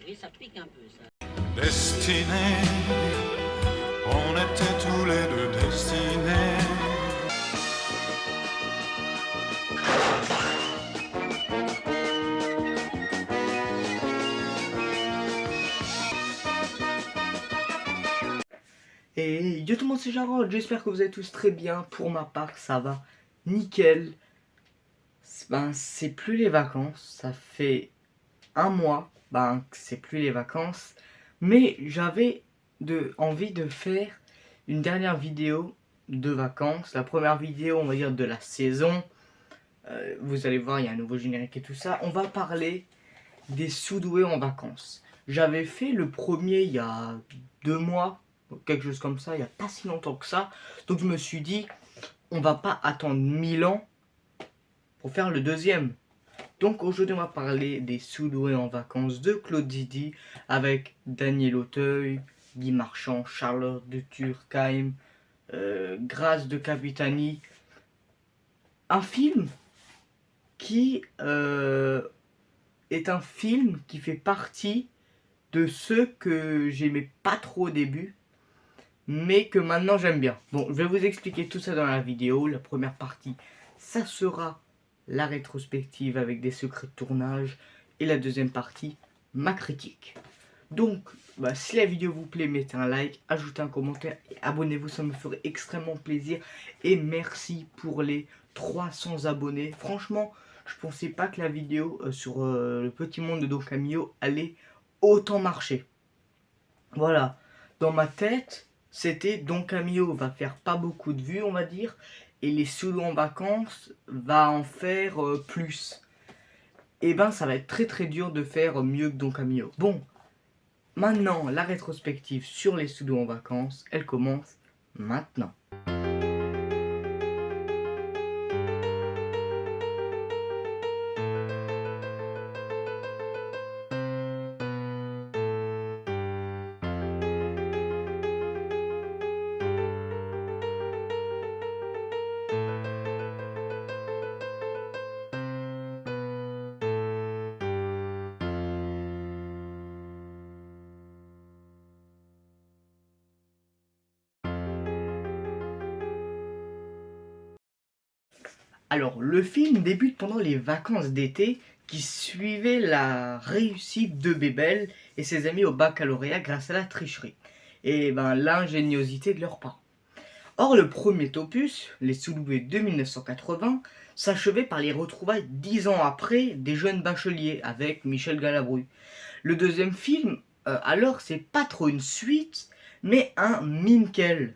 Oui, ça pique un peu, ça. Destinés, on était tous les deux destinés. Et yo tout le monde, c'est Jarod, j'espère que vous allez tous très bien. Pour ma part, ça va nickel. C'est plus les vacances, ça fait un mois, que c'est plus les vacances. Mais j'avais envie de faire une dernière vidéo de vacances. La première vidéo, on va dire, de la saison. Vous allez voir, il y a un nouveau générique et tout ça. On va parler des sous-doués en vacances. J'avais fait le premier il y a 2 mois, quelque chose comme ça, il n'y a pas si longtemps que ça. Donc je me suis dit, on va pas attendre 1000 ans pour faire le deuxième. Donc aujourd'hui on va parler des sous-doués en vacances de Claude Zidi avec Daniel Auteuil, Guy Marchand, Charlotte de Turckheim, Grâce de Capitani. Un film qui est un film qui fait partie de ceux que j'aimais pas trop au début, mais que maintenant j'aime bien. Bon, je vais vous expliquer tout ça dans la vidéo. La première partie, ça sera la rétrospective avec des secrets de tournage. Et la deuxième partie, ma critique. Donc, si la vidéo vous plaît, mettez un like, ajoutez un commentaire et abonnez-vous, ça me ferait extrêmement plaisir. Et merci pour les 300 abonnés. Franchement, je pensais pas que la vidéo sur le petit monde de Don Camillo allait autant marcher. Voilà, dans ma tête, c'était Don Camillo va faire pas beaucoup de vues, on va dire, et les sous en vacances va en faire plus. Et ça va être très très dur de faire mieux que Don Camillo. Bon, maintenant, la rétrospective sur les sous en vacances, elle commence maintenant. Alors, le film débute pendant les vacances d'été qui suivaient la réussite de Bébel et ses amis au baccalauréat grâce à la tricherie et l'ingéniosité de leurs parents. Or, le premier opus, Les Soulevés de 1980, s'achevait par les retrouvailles 10 ans après des jeunes bacheliers avec Michel Galabru. Le deuxième film, alors, c'est pas trop une suite, mais un Minkel,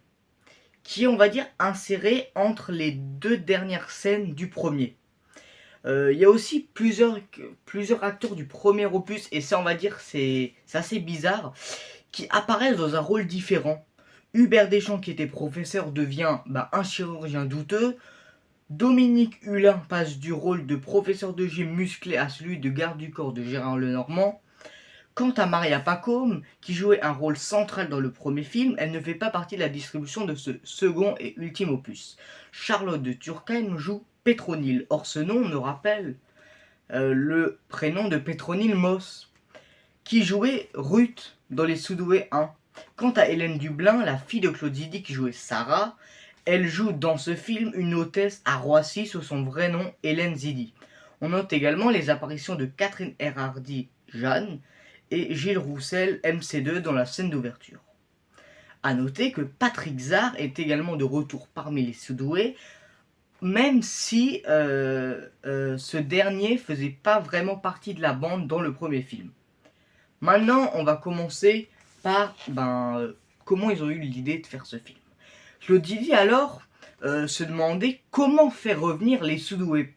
qui est, on va dire, inséré entre les deux dernières scènes du premier. Il y a aussi plusieurs acteurs du premier opus, et ça, on va dire, c'est assez bizarre, qui apparaissent dans un rôle différent. Hubert Deschamps, qui était professeur, devient un chirurgien douteux. Dominique Hulin passe du rôle de professeur de gym musclé à celui de garde du corps de Gérard Lenormand. Quant à Maria Pacôme, qui jouait un rôle central dans le premier film, elle ne fait pas partie de la distribution de ce second et ultime opus. Charlotte de Turckheim joue Pétronille. Or ce nom nous rappelle le prénom de Pétronille Moss, qui jouait Ruth dans Les Soudoués 1. Quant à Hélène Dublin, la fille de Claude Zidi qui jouait Sarah, elle joue dans ce film une hôtesse à Roissy sous son vrai nom Hélène Zidi. On note également les apparitions de Catherine Herardi, Jeanne, et Gilles Roussel, MC2, dans la scène d'ouverture. A noter que Patrick Zard est également de retour parmi les sous-doués, même si ce dernier faisait pas vraiment partie de la bande dans le premier film. Maintenant, on va commencer par comment ils ont eu l'idée de faire ce film. Claude Zidi alors se demandait comment faire revenir les sous-doués,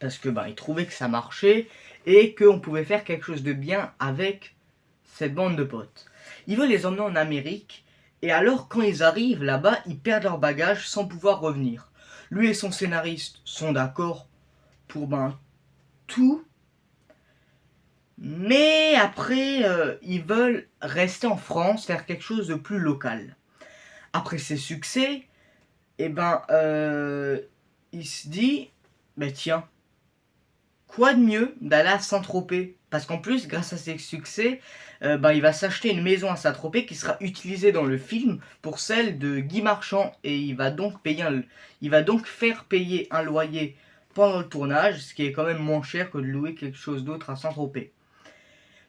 parce que il trouvait que ça marchait et qu'on pouvait faire quelque chose de bien avec cette bande de potes. Il veut les emmener en Amérique, et alors quand ils arrivent là-bas, ils perdent leur bagage sans pouvoir revenir. Lui et son scénariste sont d'accord pour tout, mais après ils veulent rester en France, faire quelque chose de plus local. Après ses succès, il se dit, tiens, quoi de mieux d'aller à Saint-Tropez, Parce qu'en plus, grâce à ses succès, il va s'acheter une maison à Saint-Tropez qui sera utilisée dans le film pour celle de Guy Marchand. Et il va donc faire payer un loyer pendant le tournage, ce qui est quand même moins cher que de louer quelque chose d'autre à Saint-Tropez.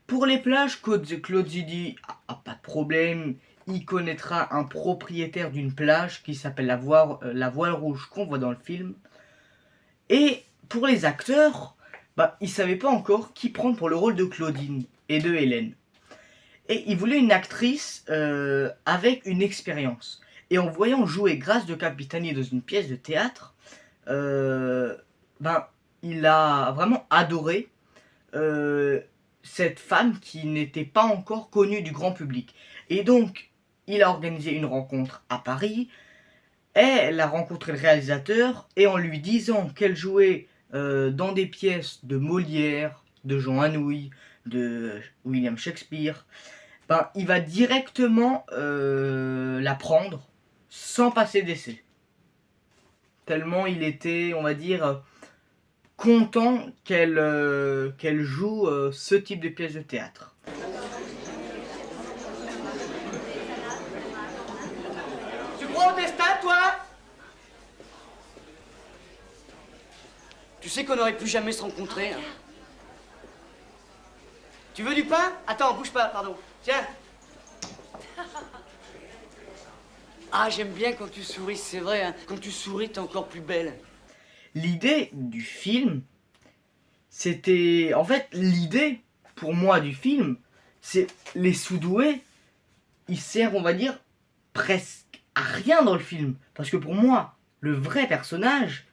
Pour les plages, Claude Zidi a pas de problème. Il connaîtra un propriétaire d'une plage qui s'appelle la Voile Rouge qu'on voit dans le film. Et pour les acteurs, il savait pas encore qui prendre pour le rôle de Claudine et de Hélène. Et il voulait une actrice avec une expérience. Et en voyant jouer Grâce de Capitani dans une pièce de théâtre, il a vraiment adoré cette femme qui n'était pas encore connue du grand public. Et donc, il a organisé une rencontre à Paris. Elle a rencontré le réalisateur et en lui disant qu'elle jouait dans des pièces de Molière, de Jean Anouilh, de William Shakespeare, il va directement la prendre sans passer d'essai. Tellement il était, on va dire, content qu'elle joue ce type de pièce de théâtre. Tu crois au destin, toi? Tu sais qu'on n'aurait plus jamais se rencontrer. Hein. Tu veux du pain? Attends, bouge pas, pardon. Tiens. Ah, j'aime bien quand tu souris, c'est vrai. Hein. Quand tu souris, t'es encore plus belle. L'idée du film, c'était... En fait, l'idée, pour moi, du film, c'est les sous-doués, ils servent, on va dire, presque à rien dans le film. Parce que pour moi, le vrai personnage,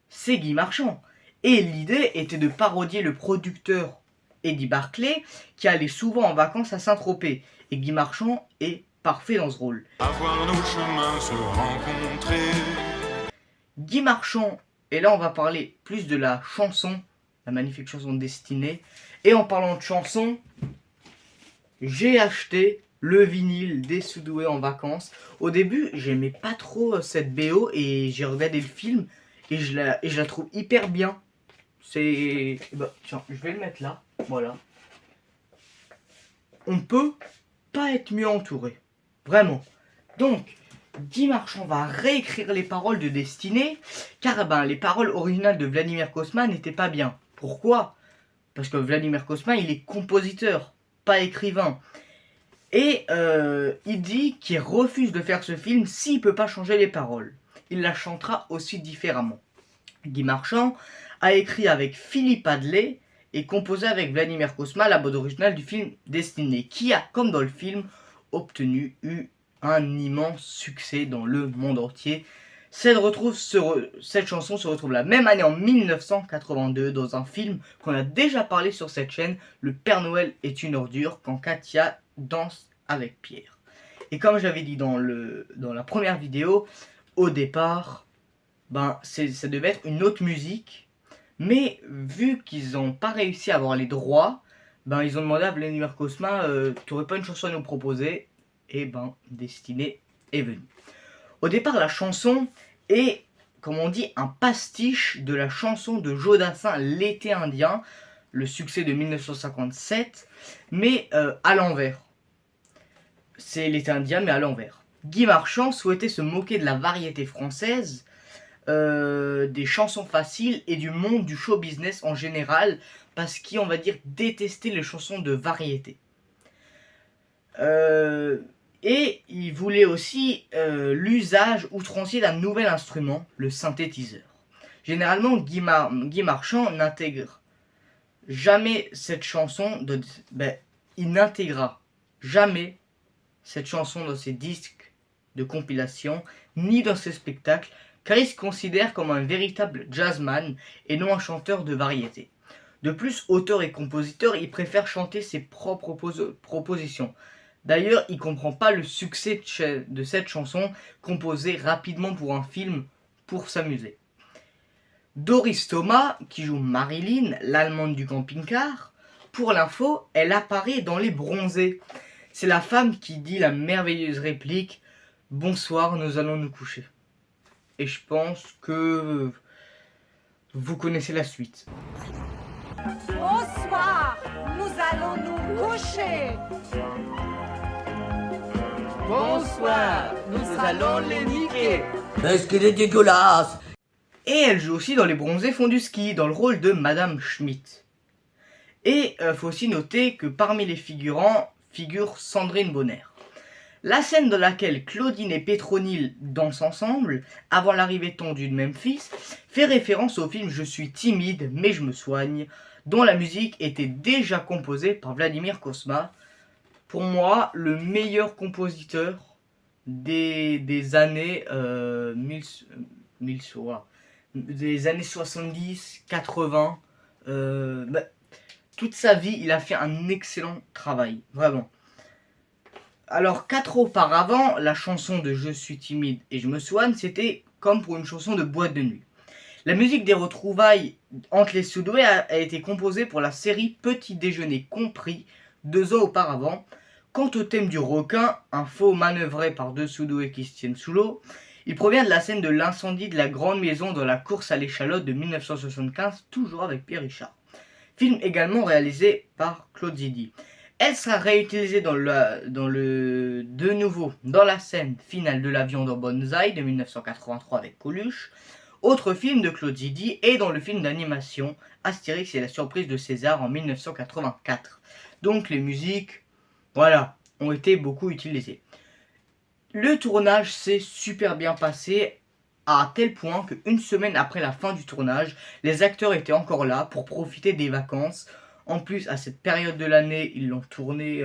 c'est Guy Marchand. Et l'idée était de parodier le producteur Eddie Barclay, qui allait souvent en vacances à Saint-Tropez. Et Guy Marchand est parfait dans ce rôle. À voir nos chemins se rencontrer. Guy Marchand, et là on va parler plus de la chanson, la magnifique chanson Destinée. Et en parlant de chanson, j'ai acheté le vinyle des Sous-doués en vacances. Au début, j'aimais pas trop cette BO et j'ai regardé le film et je la trouve hyper bien. C'est... tiens, je vais le mettre là, voilà. On peut pas être mieux entouré, vraiment. Donc, Guy Marchand va réécrire les paroles de Destinée, car les paroles originales de Vladimir Cosma n'étaient pas bien. Pourquoi? Parce que Vladimir Cosma, il est compositeur, pas écrivain. Et il dit qu'il refuse de faire ce film s'il peut pas changer les paroles. Il la chantera aussi différemment. Guy Marchand a écrit avec Philippe Adler et composé avec Vladimir Cosma la bande originale du film Destinée, qui a, comme dans le film, eu un immense succès dans le monde entier. Cette chanson se retrouve la même année en 1982 dans un film qu'on a déjà parlé sur cette chaîne, Le Père Noël est une ordure, quand Katia danse avec Pierre. Et comme j'avais dit dans la première vidéo, au départ, ça devait être une autre musique. Mais vu qu'ils n'ont pas réussi à avoir les droits, ils ont demandé à Vladimir Cosma, tu n'aurais pas une chanson à nous proposer? Et Destinée est venue. Au départ, la chanson est, comme on dit, un pastiche de la chanson de Joe Dassin, L'été indien, le succès de 1957, mais à l'envers. C'est L'été indien, mais à l'envers. Guy Marchand souhaitait se moquer de la variété française, des chansons faciles et du monde du show business en général, parce qu'il, on va dire, détestait les chansons de variété. Et il voulait aussi l'usage outrancier d'un nouvel instrument, le synthétiseur. Généralement, Guy Marchand n'intègre jamais cette chanson, il n'intégra jamais cette chanson dans ses disques de compilation, ni dans ses spectacles, car il se considère comme un véritable jazzman et non un chanteur de variété. De plus, auteur et compositeur, il préfère chanter ses propres propositions. D'ailleurs, il comprend pas le succès de cette chanson, composée rapidement pour un film pour s'amuser. Doris Thomas, qui joue Marilyn, l'allemande du camping-car, pour l'info, elle apparaît dans Les Bronzés. C'est la femme qui dit la merveilleuse réplique « Bonsoir, nous allons nous coucher ». Et je pense que vous connaissez la suite. Bonsoir, nous allons nous coucher. Bonsoir, nous allons les niquer. Est-ce qu'il est dégueulasse? Et elle joue aussi dans Les Bronzés font du ski, dans le rôle de Madame Schmidt. Et faut aussi noter que parmi les figurants figure Sandrine Bonner. La scène dans laquelle Claudine et Pétronille dansent ensemble, avant l'arrivée tendue de Memphis, fait référence au film Je suis timide mais je me soigne, dont la musique était déjà composée par Vladimir Kosma. Pour moi, le meilleur compositeur des années des années 70, 80. Toute sa vie, il a fait un excellent travail, vraiment. Alors, 4 ans auparavant, la chanson de Je suis timide et je me soigne, c'était comme pour une chanson de boîte de nuit. La musique des retrouvailles entre les Sudoués a été composée pour la série Petit Déjeuner compris 2 ans auparavant. Quant au thème du requin, un faux manœuvré par 2 Sudoués qui se tiennent sous l'eau, il provient de la scène de l'incendie de la grande maison dans la course à l'échalote de 1975, toujours avec Pierre Richard. Film également réalisé par Claude Zidi. Elle sera réutilisée de nouveau dans la scène finale de l'avion dans Bonsaï de 1983 avec Coluche, autre film de Claude Zidi, et dans le film d'animation Astérix et la surprise de César en 1984. Donc les musiques, voilà, ont été beaucoup utilisées. Le tournage s'est super bien passé, à tel point qu'une semaine après la fin du tournage, les acteurs étaient encore là pour profiter des vacances. En plus, à cette période de l'année, ils l'ont tourné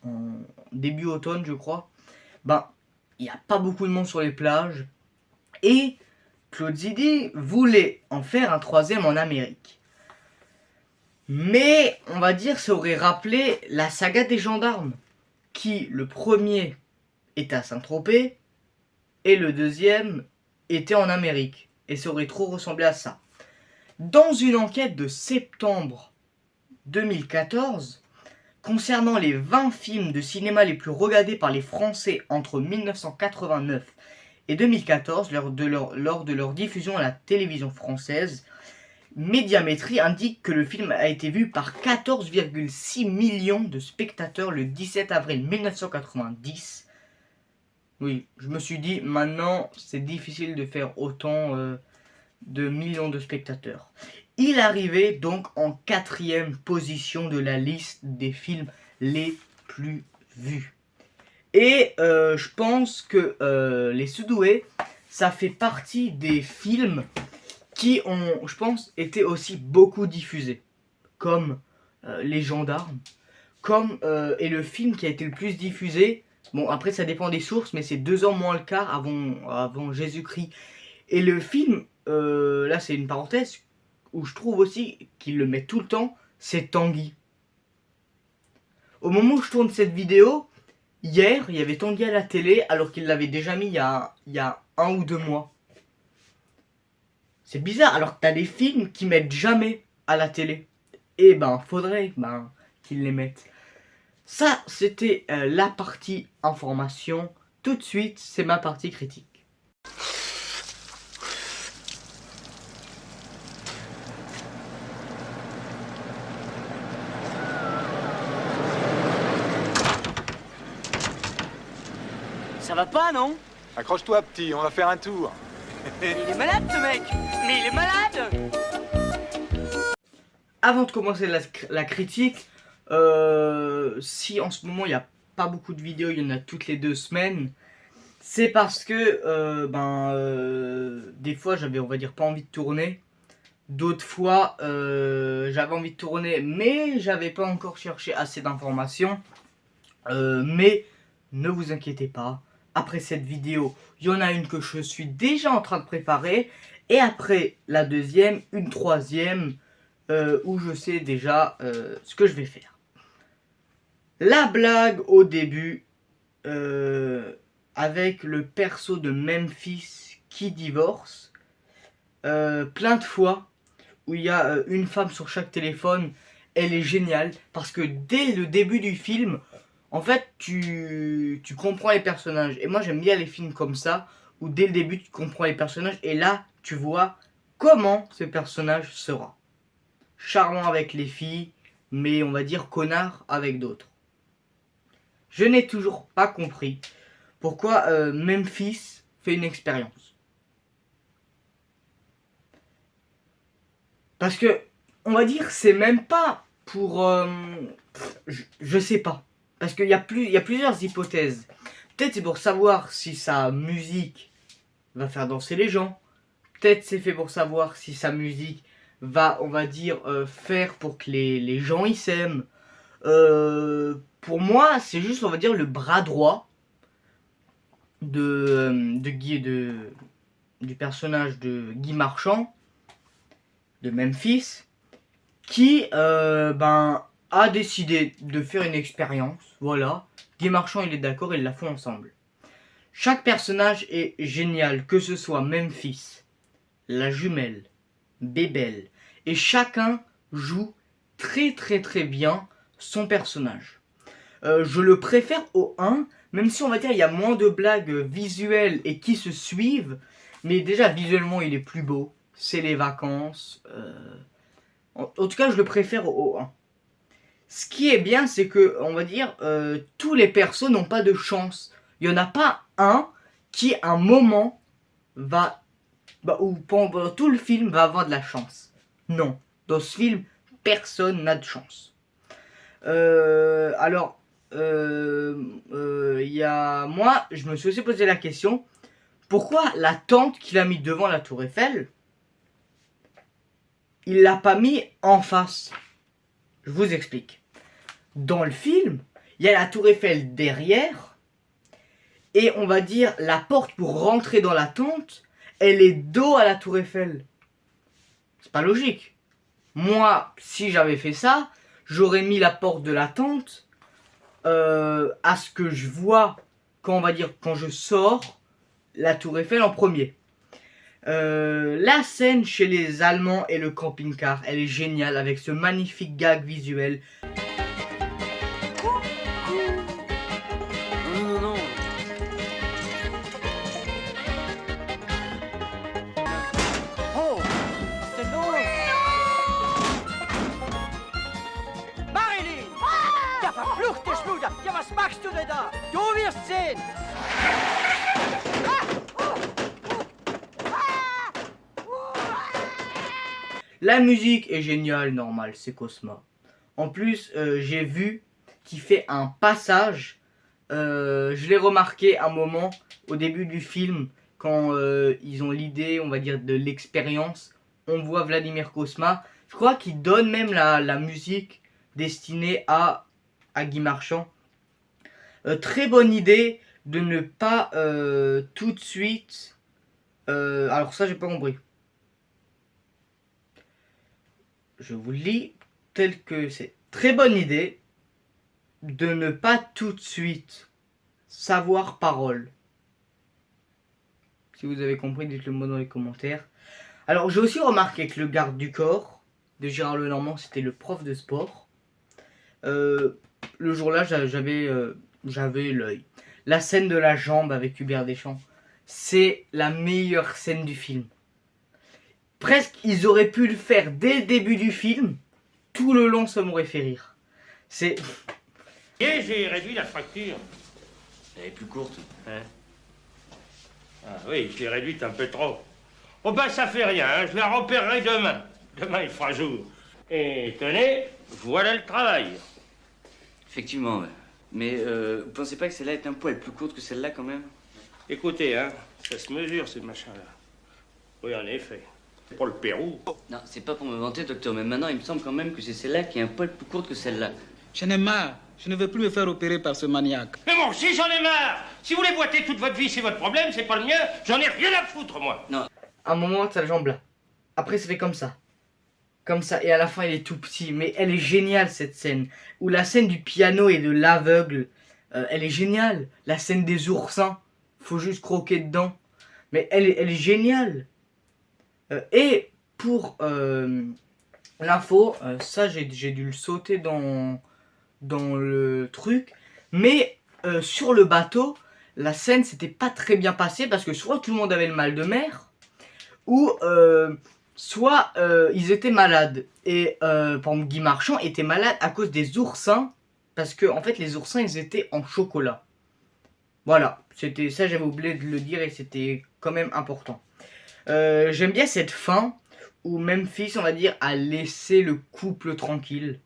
en début automne, je crois. Il n'y a pas beaucoup de monde sur les plages. Et Claude Zidi voulait en faire un 3e en Amérique. Mais, on va dire, ça aurait rappelé la saga des gendarmes, qui, le premier, était à Saint-Tropez, et le 2e était en Amérique. Et ça aurait trop ressemblé à ça. Dans une enquête de septembre 2014, concernant les 20 films de cinéma les plus regardés par les Français entre 1989 et 2014, lors de leur diffusion à la télévision française, Médiamétrie indique que le film a été vu par 14,6 millions de spectateurs le 17 avril 1990. Oui, je me suis dit, maintenant, c'est difficile de faire autant de millions de spectateurs. Il arrivait donc en 4e position de la liste des films les plus vus. Et je pense que Les Sudoués, ça fait partie des films qui ont, je pense, été aussi beaucoup diffusés. Comme Les Gendarmes, et le film qui a été le plus diffusé. Bon, après, ça dépend des sources, mais c'est 2 ans moins le quart avant Jésus-Christ. Et le film, là, c'est une parenthèse, où je trouve aussi qu'il le met tout le temps, c'est Tanguy. Au moment où je tourne cette vidéo, hier, il y avait Tanguy à la télé, alors qu'il l'avait déjà mis il y a 1 ou 2 mois. C'est bizarre, alors que t'as des films qui mettent jamais à la télé. Et faudrait qu'ils les mettent. Ça, c'était la partie information. Tout de suite, c'est ma partie critique. Ça va pas, non? Accroche-toi, petit, on va faire un tour. Il est malade, ce mec! Mais il est malade! Avant de commencer la critique, si en ce moment il n'y a pas beaucoup de vidéos, il y en a toutes les 2 semaines, c'est parce que des fois j'avais, on va dire, pas envie de tourner. D'autres fois j'avais envie de tourner, mais j'avais pas encore cherché assez d'informations. Mais ne vous inquiétez pas, après cette vidéo, il y en a une que je suis déjà en train de préparer. Et après la deuxième, une troisième, où je sais déjà ce que je vais faire. La blague au début, avec le perso de Memphis qui divorce, plein de fois, où il y a une femme sur chaque téléphone, elle est géniale, parce que dès le début du film, en fait, tu comprends les personnages. Et moi, j'aime bien les films comme ça, où dès le début, tu comprends les personnages, et là, tu vois comment ce personnage sera. charmant avec les filles, mais on va dire connard avec d'autres. Je n'ai toujours pas compris pourquoi Memphis fait une expérience. Parce que, on va dire, c'est même pas pour... je sais pas. Parce qu'il y a plusieurs hypothèses. Peut-être c'est pour savoir si sa musique va faire danser les gens. Peut-être c'est fait pour savoir si sa musique va, on va dire, faire pour que les gens y s'aiment. Pour moi, c'est juste, on va dire, le bras droit du personnage de Guy Marchand, de Memphis, qui a décidé de faire une expérience. Voilà, Guy Marchand il est d'accord, ils la font ensemble. Chaque personnage est génial, que ce soit Memphis, la jumelle, Bébel, et chacun joue très très très bien son personnage. Je le préfère au 1, même si on va dire il y a moins de blagues visuelles et qui se suivent, mais déjà visuellement il est plus beau, c'est les vacances. En tout cas je le préfère au 1. Ce qui est bien, c'est que, on va dire, tous les persos n'ont pas de chance. Il n'y en a pas un qui, à un moment, ou pendant tout le film, va avoir de la chance. Non. Dans ce film, personne n'a de chance. Moi, je me suis aussi posé la question, pourquoi la tente qu'il a mis devant la Tour Eiffel, il l'a pas mis en face? Je vous explique. Dans le film, il y a la Tour Eiffel derrière, et on va dire la porte pour rentrer dans la tente, elle est dos à la Tour Eiffel. C'est pas logique. Moi, si j'avais fait ça, j'aurais mis la porte de la tente à ce que je vois quand je sors la Tour Eiffel en premier. La scène chez les Allemands et le camping-car, elle est géniale avec ce magnifique gag visuel. Non. Oh, c'est l'eau. Marilyn! Ja, verfluchte Schluder! Ja, was machst du denn da? Du wirst sehen! La musique est géniale, normal, c'est Cosma. En plus, j'ai vu qu'il fait un passage. Je l'ai remarqué un moment au début du film, quand ils ont l'idée, on va dire, de l'expérience. On voit Vladimir Cosma. Je crois qu'il donne même la musique destinée à Guy Marchand. Très bonne idée de ne pas tout de suite... alors ça, j'ai pas compris. Je vous le lis tel que c'est. Très bonne idée de ne pas tout de suite savoir parole. Si vous avez compris, dites-le moi dans les commentaires. Alors, j'ai aussi remarqué que le garde du corps de Gérard Lenormand, c'était le prof de sport. Le jour-là, j'avais l'œil. La scène de la jambe avec Hubert Deschamps, c'est la meilleure scène du film. Presque, ils auraient pu le faire dès le début du film. Tout le long, ça m'aurait fait rire. C'est... Et j'ai réduit la fracture. Elle est plus courte. Hein? Ah oui, je l'ai réduite un peu trop. Oh ben ça fait rien, hein, je la repérerai demain. Demain il fera jour. Et tenez, voilà le travail. Effectivement, ouais. Mais vous pensez pas que celle-là est un poil plus courte que celle-là quand même? Écoutez, hein, ça se mesure ces machins-là. Oui, en effet. C'est pour le Pérou. Non, c'est pas pour me vanter, docteur, mais maintenant il me semble quand même que c'est celle-là qui est un poil plus courte que celle-là. J'en ai marre. Je ne veux plus me faire opérer par ce maniaque. Mais moi aussi j'en ai marre. Si vous voulez boiter toute votre vie, c'est votre problème, c'est pas le mien. J'en ai rien à foutre, moi. Non. À un moment, t'as la jambe là. Après, ça fait comme ça. Comme ça. Et à la fin, il est tout petit. Mais elle est géniale, cette scène. Ou la scène du piano et de l'aveugle. Elle est géniale. La scène des oursins. Faut juste croquer dedans. Mais elle est géniale. Et pour l'info, ça j'ai dû le sauter dans le truc. Mais sur le bateau, la scène s'était pas très bien passée parce que soit tout le monde avait le mal de mer, ou soit ils étaient malades. Et par exemple, Guy Marchand était malade à cause des oursins, parce que en fait les oursins ils étaient en chocolat. Voilà, c'était ça, j'avais oublié de le dire et c'était quand même important. J'aime bien cette fin où Memphis, on va dire, a laissé le couple tranquille.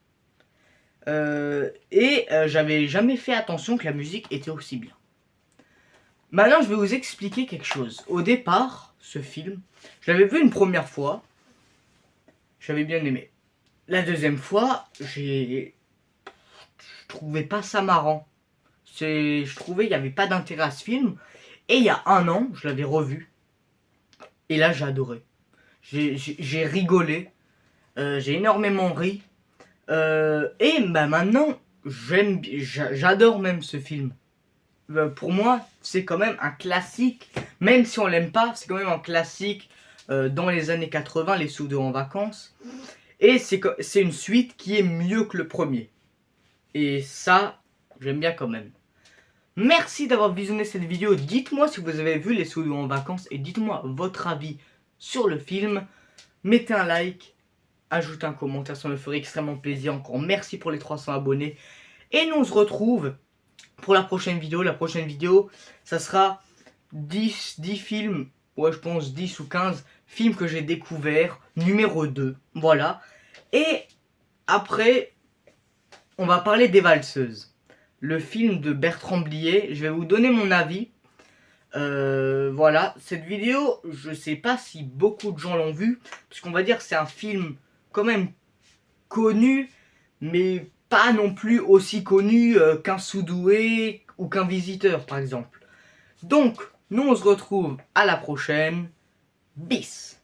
J'avais jamais fait attention que la musique était aussi bien. Maintenant, je vais vous expliquer quelque chose. Au départ, ce film, je l'avais vu une première fois. J'avais bien aimé. La deuxième fois, je trouvais pas ça marrant. Je trouvais qu'il n'y avait pas d'intérêt à ce film. Et il y a un an, je l'avais revu. Et là, j'ai adoré. J'ai rigolé. J'ai énormément ri. Et bah, maintenant, j'adore même ce film. Pour moi, c'est quand même un classique. Même si on l'aime pas, c'est quand même un classique dans les années 80, Les Sous-2 en vacances. Et c'est une suite qui est mieux que le premier. Et ça, j'aime bien quand même. Merci d'avoir visionné cette vidéo. Dites-moi si vous avez vu Les Sous-2 en vacances. Et dites-moi votre avis sur le film. Mettez un like. Ajoutez un commentaire, ça me ferait extrêmement plaisir. Encore merci pour les 300 abonnés. Et nous on se retrouve pour la prochaine vidéo. La prochaine vidéo, ça sera 10 films. Ouais, je pense 10 ou 15 films que j'ai découverts. Numéro 2. Voilà. Et après, on va parler des Valseuses. Le film de Bertrand Blier. Je vais vous donner mon avis. Voilà. Cette vidéo, je sais pas si beaucoup de gens l'ont vu. Parce qu'on va dire que c'est un film quand même connu. Mais pas non plus aussi connu qu'un Soudoué ou qu'un Visiteur par exemple. Donc, nous on se retrouve à la prochaine. Bis.